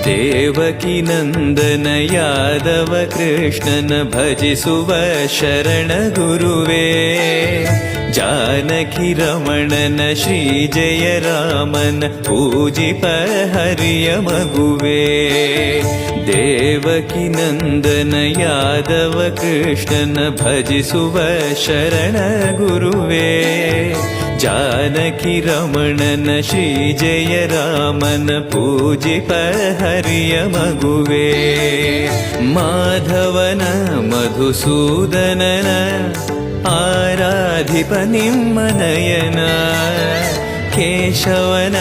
ದೇವಕಿ ನಂದನ ಯಾದವ ಕೃಷ್ಣನ ಭಜಿಸುವ ಶರಣ ಗುರುವೇ, ಜಾನಕಿ ರಮಣನ ಶ್ರೀ ಜಯ ರಾಮನ ಪೂಜಿಪ ಹರಿಯ ಮಗುವೇ. ದೇವಕಿ ನಂದನ ಯಾದವ ಕೃಷ್ಣನ ಭಜಿಸುವ ಶರಣ ಗುರುವೇ, ಜಾನಕಿ ರಮಣನ ಶ್ರೀ ಜಯ ರಾಮನ ಪೂಜಿಪ ಹರಿಯ ಮಗುವೇ. ಮಾಧವನ ಮಧುಸೂದನನ ಆರಾಧಿಪ ನಿಮ್ಮ ನಯನ, ಕೇಶವನ